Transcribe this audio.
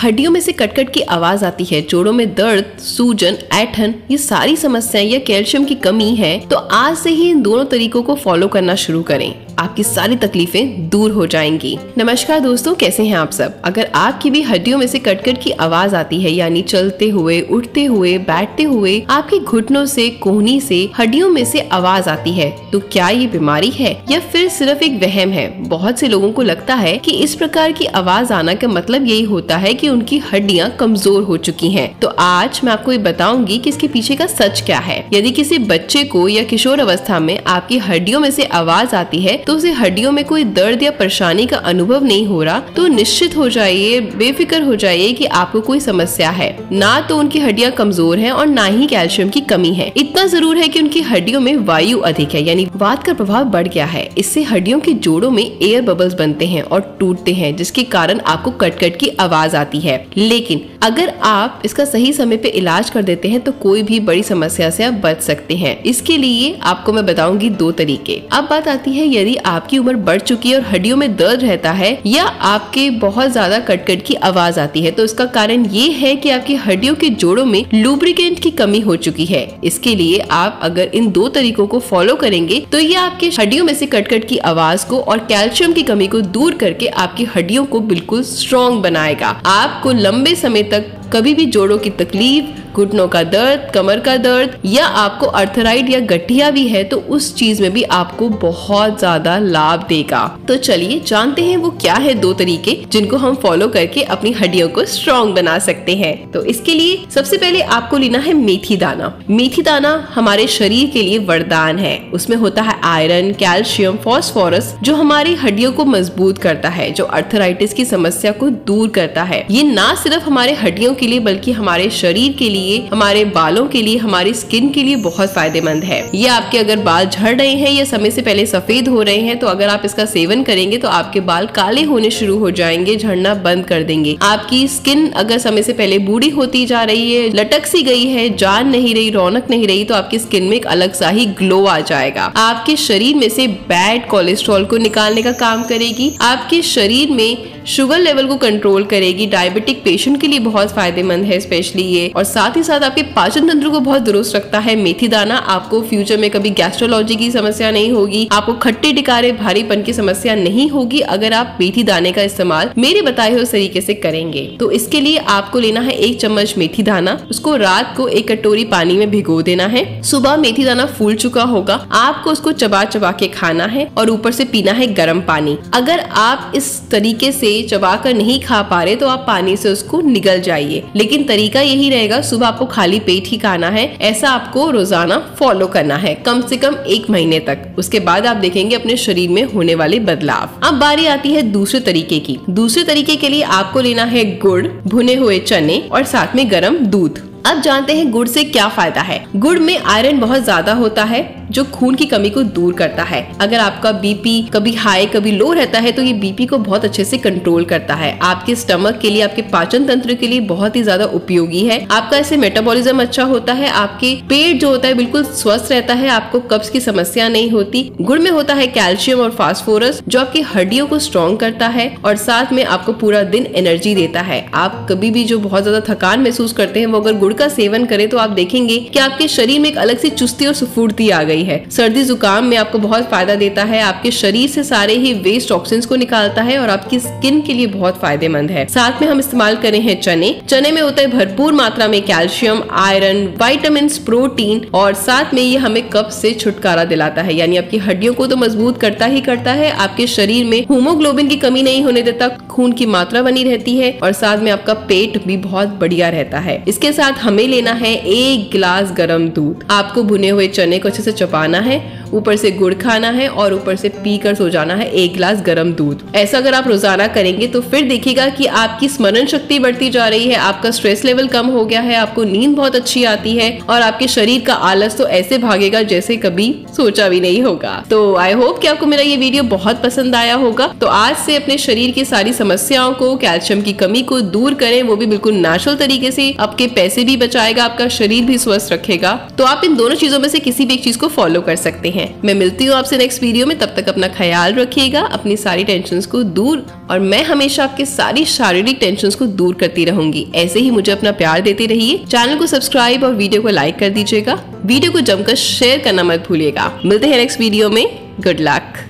हड्डियों में से कट-कट की आवाज आती है, जोड़ों में दर्द, सूजन, ऐंठन, ये सारी समस्याएं या कैल्शियम की कमी है, तो आज से ही इन दोनों तरीकों को फॉलो करना शुरू करें। आपकी सारी तकलीफें दूर हो जाएंगी। नमस्कार दोस्तों, कैसे हैं आप सब। अगर आपकी भी हड्डियों में से कट-कट की आवाज आती है, यानी चलते हुए, उठते हुए, बैठते हुए आपके घुटनों से, कोहनी से हड्डियों में से आवाज आती है, तो क्या ये बीमारी है या फिर सिर्फ एक वहम है। बहुत से लोगों को लगता है कि इस प्रकार की आवाज आना का मतलब यही होता है कि उनकी हड्डियां कमजोर हो चुकी हैं। तो आज मैं आपको ये बताऊंगी कि इसके पीछे का सच क्या है। यदि किसी बच्चे को या किशोर अवस्था में आपकी हड्डियों में से आवाज आती है तो उसे हड्डियों में कोई दर्द या परेशानी का अनुभव नहीं हो रहा, तो निश्चित हो जाइए, बेफिक्र हो जाइए कि आपको कोई समस्या है। ना तो उनकी हड्डियां कमजोर हैं और ना ही कैल्शियम की कमी है। इतना जरूर है कि उनकी हड्डियों में वायु अधिक है, यानी वात का प्रभाव बढ़ गया है। इससे हड्डियों के जोड़ों में एयर बबल्स बनते हैं और टूटते हैं, जिसके कारण आपको कट-कट की आवाज आती है। लेकिन अगर आप इसका सही समय पे इलाज कर देते हैं तो कोई भी बड़ी समस्या से आप बच सकते हैं। इसके लिए आपको मैं बताऊंगी 2 तरीके। अब बात आती है, यदि आपकी उम्र बढ़ चुकी है और हड्डियों में दर्द रहता है या आपके बहुत ज्यादा कट-कट की आवाज आती है, तो इसका कारण ये है कि आपकी हड्डियों के जोड़ों में लुब्रिकेंट की कमी हो चुकी है। इसके लिए आप अगर इन 2 तरीकों को फॉलो करेंगे तो ये आपके हड्डियों में से कट-कट की आवाज को और कैल्शियम की कमी को दूर करके आपकी हड्डियों को बिल्कुल स्ट्रॉन्ग बनाएगा। आपको लंबे समय तक कभी भी जोड़ों की तकलीफ, घुटनों का दर्द, कमर का दर्द या आपको अर्थराइट या गठिया भी है तो उस चीज में भी आपको बहुत ज्यादा लाभ देगा। तो चलिए जानते हैं वो क्या है 2 तरीके जिनको हम फॉलो करके अपनी हड्डियों को स्ट्रॉन्ग बना सकते हैं। तो इसके लिए सबसे पहले आपको लेना है मेथी दाना। मेथी दाना हमारे शरीर के लिए वरदान है। उसमें होता है आयरन, कैल्शियम, फास्फोरस, जो हमारी हड्डियों को मजबूत करता है, जो अर्थराइटिस की समस्या को दूर करता है। ये ना सिर्फ हमारे हड्डियों के लिए बल्कि हमारे शरीर के लिए, हमारे बालों के लिए, हमारी स्किन के लिए बहुत फायदेमंद है। ये आपके अगर बाल झड़ रहे हैं या समय से पहले सफेद हो रहे हैं, तो अगर आप इसका सेवन करेंगे तो आपके बाल काले होने शुरू हो जाएंगे, झड़ना बंद कर देंगे। आपकी स्किन अगर समय से पहले बूढ़ी होती जा रही है, लटक सी गई है, जान नहीं रही, रौनक नहीं रही, तो आपकी स्किन में एक अलग सा ही ग्लो आ जाएगा। आपके शरीर में से बैड कोलेस्ट्रॉल को निकालने का काम करेगी। आपके शरीर में शुगर लेवल को कंट्रोल करेगी। डायबिटिक पेशेंट के लिए बहुत फायदेमंद है स्पेशली ये, और साथ ही साथ आपके पाचन तंत्र को बहुत दुरुस्त रखता है मेथी दाना। आपको फ्यूचर में कभी गैस्ट्रोलॉजी की समस्या नहीं होगी, आपको खट्टे टिकारे भारीपन की समस्या नहीं होगी अगर आप मेथी दाने का इस्तेमाल मेरे बताए हुए तरीके से करेंगे। तो इसके लिए आपको लेना है 1 चम्मच मेथी दाना। उसको रात को 1 कटोरी पानी में भिगो देना है। सुबह मेथी दाना फूल चुका होगा, आपको उसको चबा चबा के खाना है और ऊपर से पीना है गर्म पानी। अगर आप इस तरीके से चबा कर नहीं खा पा रहे तो आप पानी से उसको निगल जाइए, लेकिन तरीका यही रहेगा, सुबह आपको खाली पेट ही खाना है। ऐसा आपको रोजाना फॉलो करना है कम से कम 1 महीने तक। उसके बाद आप देखेंगे अपने शरीर में होने वाले बदलाव। अब बारी आती है दूसरे तरीके की। दूसरे तरीके के लिए आपको लेना है गुड़, भुने हुए चने और साथ में गर्म दूध। अब जानते हैं गुड़ से क्या फायदा है। गुड़ में आयरन बहुत ज्यादा होता है जो खून की कमी को दूर करता है। अगर आपका बीपी कभी हाई कभी लो रहता है तो ये बीपी को बहुत अच्छे से कंट्रोल करता है। आपके स्टमक के लिए, आपके पाचन तंत्र के लिए बहुत ही ज्यादा उपयोगी है। आपका ऐसे मेटाबॉलिज्म अच्छा होता है, आपके पेट जो होता है बिल्कुल स्वस्थ रहता है, आपको कब्ज की समस्या नहीं होती। गुड़ में होता है कैल्शियम और फास्फोरस जो आपकी हड्डियों को स्ट्रॉन्ग करता है और साथ में आपको पूरा दिन एनर्जी देता है। आप कभी भी जो बहुत ज्यादा थकान महसूस करते हैं वो अगर गुड़ का सेवन करें तो आप देखेंगे कि आपके शरीर में एक अलग सी चुस्ती और स्फूर्ति आ गई है। सर्दी जुकाम में आपको बहुत फायदा देता है, आपके शरीर से सारे ही वेस्ट टॉक्सिन्स को निकालता है और आपकी स्किन के लिए बहुत फायदेमंद है। साथ में हम इस्तेमाल करें हैं चने। चने में होता है भरपूर मात्रा में कैल्शियम, आयरन, विटामिन, प्रोटीन और साथ में ये हमें कब्ज से छुटकारा दिलाता है, यानी आपकी हड्डियों को तो मजबूत करता ही करता है, आपके शरीर में हीमोग्लोबिन की कमी नहीं होने देता, खून की मात्रा बनी रहती है और साथ में आपका पेट भी बहुत बढ़िया रहता है। इसके साथ हमें लेना है 1 गिलास गर्म दूध। आपको भुने हुए चने को अच्छे से चबाना है, ऊपर से गुड़ खाना है और ऊपर से पीकर सो जाना है 1 गिलास गर्म दूध। ऐसा अगर आप रोजाना करेंगे तो फिर देखिएगा कि आपकी स्मरण शक्ति बढ़ती जा रही है, आपका स्ट्रेस लेवल कम हो गया है, आपको नींद बहुत अच्छी आती है और आपके शरीर का आलस तो ऐसे भागेगा जैसे कभी सोचा भी नहीं होगा। तो आई होप कि आपको मेरा ये वीडियो बहुत पसंद आया होगा। तो आज से अपने शरीर की सारी समस्याओं को, कैल्शियम की कमी को दूर करें, वो भी बिल्कुल नेचुरल तरीके से। आपके पैसे भी भी बचाएगा, आपका शरीर भी स्वस्थ रखेगा। तो आप इन दोनों चीजों में से किसी भी एक चीज को फॉलो कर सकते हैं। मैं मिलती हूँ आपसे नेक्स्ट वीडियो में, तब तक अपना ख्याल रखिएगा, अपनी सारी टेंशंस को दूर, और मैं हमेशा आपके सारी शारीरिक टेंशंस को दूर करती रहूंगी। ऐसे ही मुझे अपना प्यार देते रहिए। चैनल को सब्सक्राइब और वीडियो को लाइक कर दीजिएगा। वीडियो को जमकर शेयर करना मत भूलिएगा। मिलते हैं नेक्स्ट वीडियो में। Good luck.